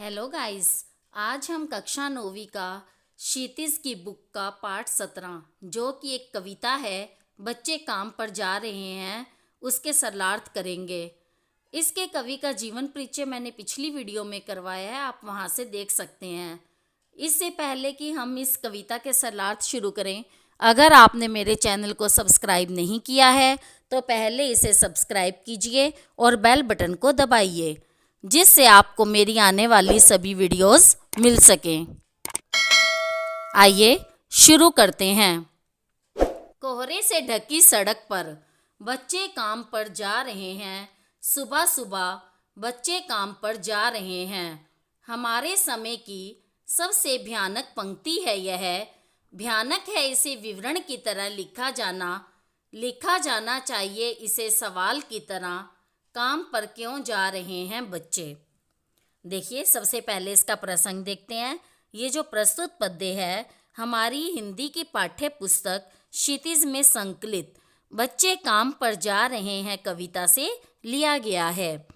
Hello guys. आज हम कक्षा 9वीं का क्षितिज की बुक का पाठ 17 जो कि एक कविता है, बच्चे काम पर जा रहे हैं, उसके सरलार्थ करेंगे। इसके कवि का जीवन परिचय मैंने पिछली वीडियो में करवाया है, आप वहां से देख सकते हैं। इससे पहले कि हम इस कविता के सरलार्थ शुरू करें, अगर आपने मेरे चैनल को सब्सक्राइब नहीं किया है तो पहले इसे सब्सक्राइब कीजिए और बेल बटन को दबाइए, जिससे आपको मेरी आने वाली सभी वीडियोस मिल सकें। आइए शुरू करते हैं। कोहरे से ढकी सड़क पर बच्चे काम पर जा रहे हैं। सुबह सुबह बच्चे काम पर जा रहे हैं। हमारे समय की सबसे भयानक पंक्ति है यह। भयानक है इसे विवरण की तरह लिखा जाना चाहिए इसे सवाल की तरह। काम पर क्यों जा रहे हैं बच्चे। देखिए, सबसे पहले इसका प्रसंग देखते हैं। ये जो प्रस्तुत पद्य है हमारी हिंदी की पाठ्य पुस्तक क्षितिज में संकलित बच्चे काम पर जा रहे हैं कविता से लिया गया है।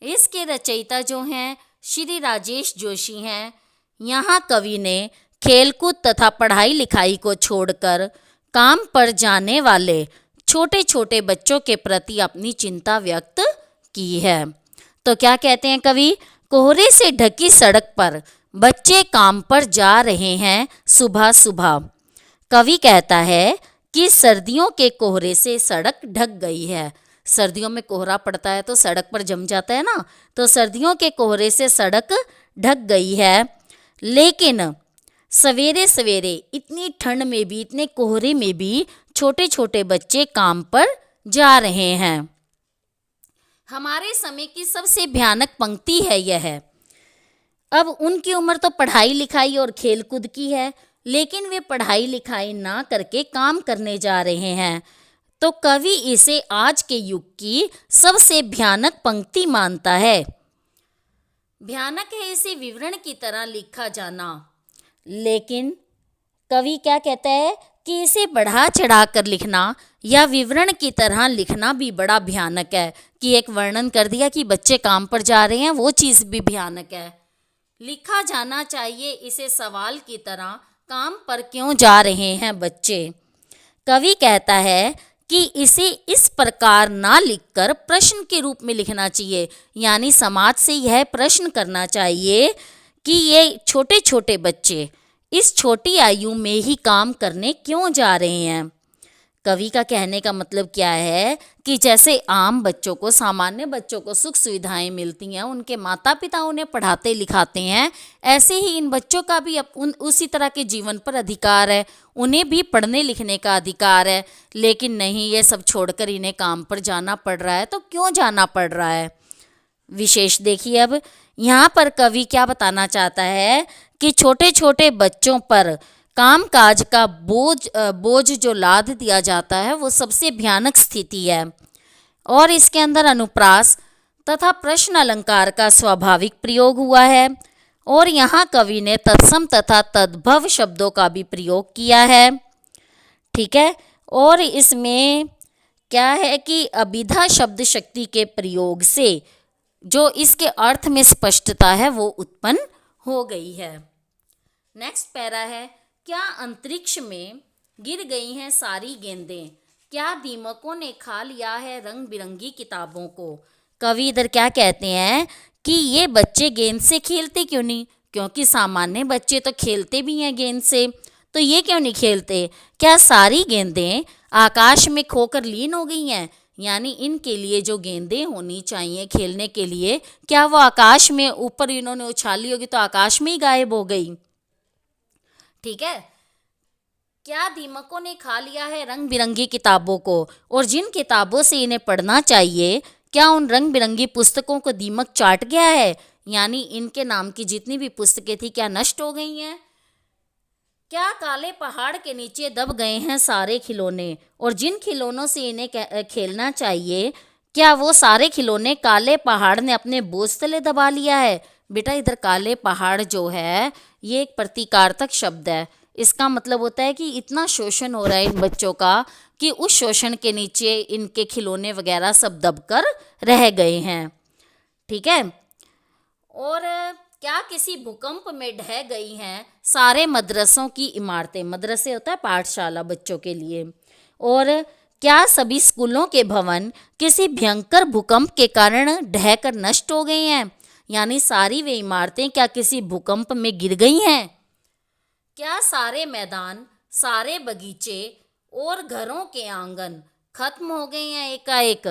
इसके रचयिता जो हैं श्री राजेश जोशी हैं। यहाँ कवि ने खेलकूद तथा पढ़ाई लिखाई को छोड़कर काम पर जाने वाले छोटे छोटे बच्चों के प्रति अपनी चिंता व्यक्त की है। तो क्या कहते हैं कवि? कोहरे से ढकी सड़क पर बच्चे काम पर जा रहे हैं सुबह सुबह। कवि कहता है कि सर्दियों के कोहरे से सड़क ढक गई है। सर्दियों में कोहरा पड़ता है तो सड़क पर जम जाता है ना, तो सर्दियों के कोहरे से सड़क ढक गई है। लेकिन सवेरे सवेरे इतनी ठंड में भी, इतने कोहरे में भी छोटे छोटे बच्चे काम पर जा रहे हैं। हमारे समय की सबसे भयानक पंक्ति है यह। अब उनकी उम्र तो पढ़ाई लिखाई और खेलकूद की है, लेकिन वे पढ़ाई लिखाई ना करके काम करने जा रहे हैं। तो कवि इसे आज के युग की सबसे भयानक पंक्ति मानता है। भयानक है इसे विवरण की तरह लिखा जाना, लेकिन कवि क्या कहता है कि इसे बढ़ा चढ़ाकर लिखना या विवरण की तरह लिखना भी बड़ा भयानक है। कि एक वर्णन कर दिया कि बच्चे काम पर जा रहे हैं, वो चीज़ भी भयानक है। लिखा जाना चाहिए इसे सवाल की तरह, काम पर क्यों जा रहे हैं बच्चे। कवि कहता है कि इसे इस प्रकार ना लिखकर प्रश्न के रूप में लिखना चाहिए, यानी समाज से यह प्रश्न करना चाहिए कि ये छोटे छोटे बच्चे इस छोटी आयु में ही काम करने क्यों जा रहे हैं। कवि का कहने का मतलब क्या है कि जैसे आम बच्चों को, सामान्य बच्चों को सुख सुविधाएं मिलती हैं, उनके माता पिता उन्हें पढ़ाते लिखाते हैं, ऐसे ही इन बच्चों का भी उसी तरह के जीवन पर अधिकार है। उन्हें भी पढ़ने लिखने का अधिकार है। लेकिन नहीं, ये सब छोड़कर इन्हें काम पर जाना पड़ रहा है। तो क्यों जाना पड़ रहा है, विशेष देखिए। अब यहाँ पर कवि क्या बताना चाहता है कि छोटे छोटे बच्चों पर काम काज का बोझ जो लाद दिया जाता है वो सबसे भयानक स्थिति है। और इसके अंदर अनुप्रास तथा प्रश्न अलंकार का स्वाभाविक प्रयोग हुआ है। और यहाँ कवि ने तत्सम तथा तद्भव शब्दों का भी प्रयोग किया है। ठीक है। और इसमें क्या है कि अभिधा शब्द शक्ति के प्रयोग से जो इसके अर्थ में स्पष्टता है वो उत्पन्न हो गई है। नेक्स्ट पैरा है, क्या अंतरिक्ष में गिर गई हैं सारी गेंदें, क्या दीमकों ने खा लिया है रंग बिरंगी किताबों को। कवि इधर क्या कहते हैं कि ये बच्चे गेंद से खेलते क्यों नहीं, क्योंकि सामान्य बच्चे तो खेलते भी हैं गेंद से, तो ये क्यों नहीं खेलते। क्या सारी गेंदें आकाश में खोकर लीन हो गई हैं, यानी इनके लिए जो गेंदें होनी चाहिए खेलने के लिए, क्या वो आकाश में ऊपर इन्होंने उछाली होगी तो आकाश में ही गायब हो गई। ठीक है। क्या दीमकों ने खा लिया है रंग बिरंगी किताबों को, और जिन किताबों से इन्हें पढ़ना चाहिए, क्या उन रंग बिरंगी पुस्तकों को दीमक चाट गया है, यानी इनके नाम की जितनी भी पुस्तकें थी क्या नष्ट हो गई हैं। क्या काले पहाड़ के नीचे दब गए हैं सारे खिलौने, और जिन खिलौनों से इन्हें खेलना चाहिए, क्या वो सारे खिलौने काले पहाड़ ने अपने बोझ तले दबा लिया है। बेटा, इधर काले पहाड़ जो है ये एक प्रतीकार्थक शब्द है। इसका मतलब होता है कि इतना शोषण हो रहा है इन बच्चों का कि उस शोषण के नीचे इनके खिलौने वगैरह सब दबकर रह गए हैं। ठीक है। और क्या क्या किसी भूकंप में ढह गई हैं सारे मदरसों की इमारतें? मदरसे होता है पाठशाला बच्चों के लिए। और क्या सभी स्कूलों के भवन किसी भयंकर भूकंप के कारण ढहकर नष्ट हो गई हैं? यानी सारी वे इमारतें क्या किसी भूकंप में गिर गई हैं? क्या सारे मैदान, सारे बगीचे और घरों के आंगन खत्म हो गए हैं एकाएक?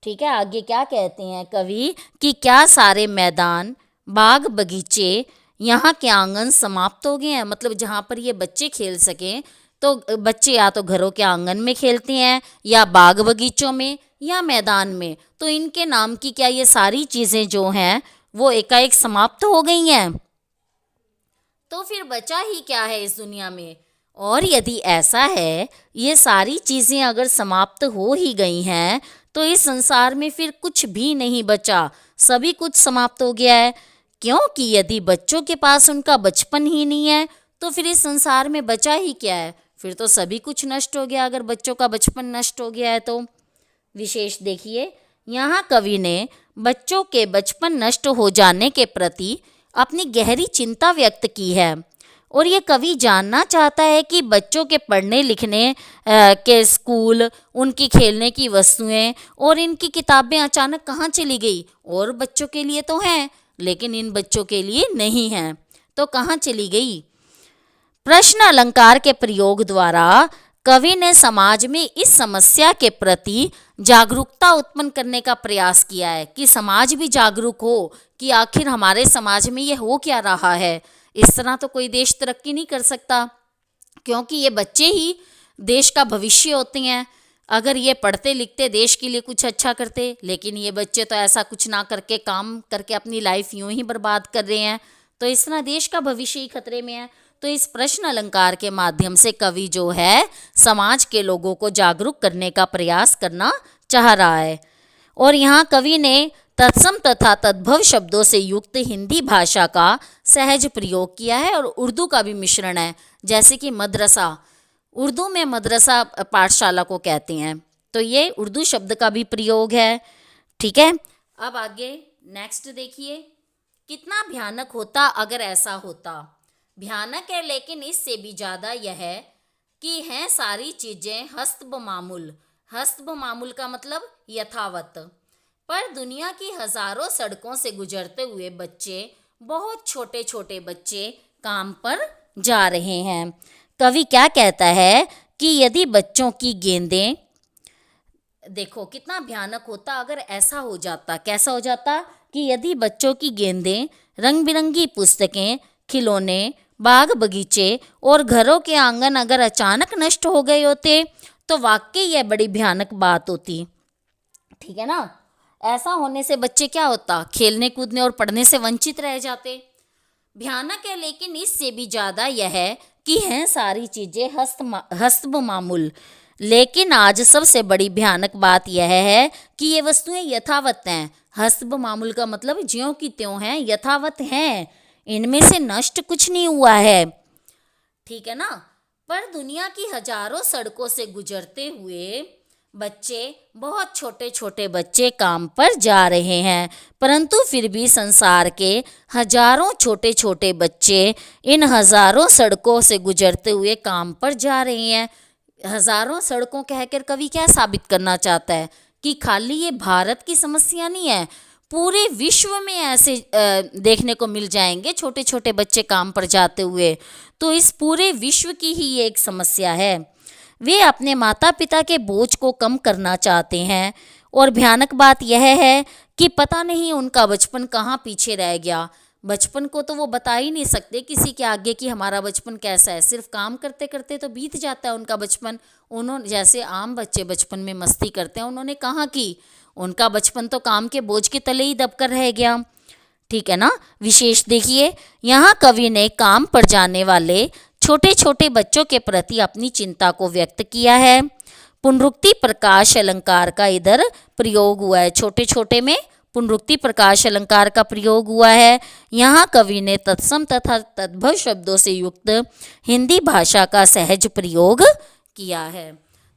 ठीक है, आगे क्या कहते हैं कवि कि क्या सारे मैदान, बाग बगीचे, यहाँ के आंगन समाप्त हो गए हैं? मतलब जहाँ पर ये बच्चे खेल सकें, तो बच्चे या तो घरों के आंगन में खेलते हैं या बाग बगीचों में या मैदान में, तो इनके नाम की क्या ये सारी चीज़ें जो हैं वो एकाएक समाप्त हो गई हैं? तो फिर बचा ही क्या है इस दुनिया में? और यदि ऐसा है, ये सारी चीज़ें अगर समाप्त हो ही गई हैं, तो इस संसार में फिर कुछ भी नहीं बचा, सभी कुछ समाप्त हो गया है। क्योंकि यदि बच्चों के पास उनका बचपन ही नहीं है, तो फिर इस संसार में बचा ही क्या है? फिर तो सभी कुछ नष्ट हो गया अगर बच्चों का बचपन नष्ट हो गया है तो। विशेष देखिए, यहाँ कवि ने बच्चों के बचपन नष्ट हो जाने के प्रति अपनी गहरी चिंता व्यक्त की है। और ये कवि जानना चाहता है कि बच्चों के पढ़ने लिखने के स्कूल, उनकी खेलने की वस्तुएं और इनकी किताबें अचानक कहाँ चली गई? और बच्चों के लिए तो हैं, लेकिन इन बच्चों के लिए नहीं हैं, तो कहाँ चली गई? प्रश्न अलंकार के प्रयोग द्वारा कवि ने समाज में इस समस्या के प्रति जागरूकता उत्पन्न करने का प्रयास किया है कि समाज भी जागरूक हो कि आखिर हमारे समाज में ये हो क्या रहा है। इस तरह तो कोई देश तरक्की नहीं कर सकता, क्योंकि ये बच्चे ही देश का भविष्य होते हैं। अगर ये पढ़ते लिखते देश के लिए कुछ अच्छा करते, लेकिन ये बच्चे तो ऐसा कुछ ना करके काम करके अपनी लाइफ यूं ही बर्बाद कर रहे हैं, तो इस तरह देश का भविष्य ही खतरे में है। तो इस प्रश्न अलंकार के माध्यम से कवि जो है समाज के लोगों को जागरूक करने का प्रयास करना चाह रहा है। और यहाँ कवि ने तत्सम तथा तद्भव शब्दों से युक्त हिंदी भाषा का सहज प्रयोग किया है और उर्दू का भी मिश्रण है। जैसे कि मदरसा, उर्दू में मदरसा पाठशाला को कहते हैं, तो ये उर्दू शब्द का भी प्रयोग है। ठीक है, अब आगे नेक्स्ट देखिए, कितना भयानक होता अगर ऐसा होता। भयानक है, लेकिन इससे भी ज़्यादा यह है कि हैं सारी चीज़ें हस्तब मामूल। हस्तब मामूल का मतलब यथावत। पर दुनिया की हजारों सड़कों से गुजरते हुए बच्चे, बहुत छोटे छोटे बच्चे काम पर जा रहे हैं। कवि क्या कहता है कि यदि बच्चों की गेंदें, देखो कितना भयानक होता अगर ऐसा हो जाता। कैसा हो जाता कि यदि बच्चों की गेंदें, रंग बिरंगी पुस्तकें, खिलौने, बाग बगीचे और घरों के आंगन अगर अचानक नष्ट हो गए होते, तो वाकई यह बड़ी भयानक बात होती। ठीक है ना, ऐसा होने से बच्चे क्या होता, खेलने कूदने और पढ़ने से वंचित रह जाते। भयानक है, लेकिन इससे भी ज़्यादा यह है कि हैं सारी चीज़ें हस्तब मामूल। लेकिन आज सबसे बड़ी भयानक बात यह है कि ये वस्तुएं यथावत हैं। हस्तब मामूल का मतलब ज्यों की त्यों हैं, यथावत हैं, इनमें से नष्ट कुछ नहीं हुआ है। ठीक है ना, पर दुनिया की हजारों सड़कों से गुजरते हुए बच्चे, बहुत छोटे छोटे बच्चे काम पर जा रहे हैं, परंतु फिर भी संसार के हजारों छोटे छोटे बच्चे इन हजारों सड़कों से गुजरते हुए काम पर जा रहे हैं। हजारों सड़कों कहकर कवि क्या साबित करना चाहता है कि खाली ये भारत की समस्या नहीं है, पूरे विश्व में ऐसे देखने को मिल जाएंगे छोटे छोटे बच्चे काम पर जाते हुए। तो इस पूरे विश्व की ही ये एक समस्या है। वे अपने माता पिता के बोझ को कम करना चाहते हैं, और भयानक बात यह है कि पता नहीं उनका बचपन कहाँ पीछे रह गया। बचपन को तो वो बता ही नहीं सकते किसी के आगे कि हमारा बचपन कैसा है, सिर्फ काम करते करते तो बीत जाता है उनका बचपन। उन्होंने, जैसे आम बच्चे बचपन में मस्ती करते हैं, उन्होंने कहाँ की, उनका बचपन तो काम के बोझ के तले ही दबकर रह गया। ठीक है ना। विशेष देखिए, यहाँ कवि ने काम पर जाने वाले छोटे छोटे बच्चों के प्रति अपनी चिंता को व्यक्त किया है। पुनरुक्ति प्रकाश अलंकार का इधर प्रयोग हुआ है, छोटे छोटे में पुनरुक्ति प्रकाश अलंकार का प्रयोग हुआ है। यहाँ कवि ने तत्सम तथा तद्भव शब्दों से युक्त हिंदी भाषा का सहज प्रयोग किया है।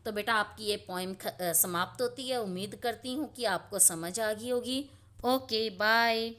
तो बेटा आपकी ये पोएम समाप्त होती है। उम्मीद करती हूँ कि आपको समझ आ गई होगी। Okay, bye.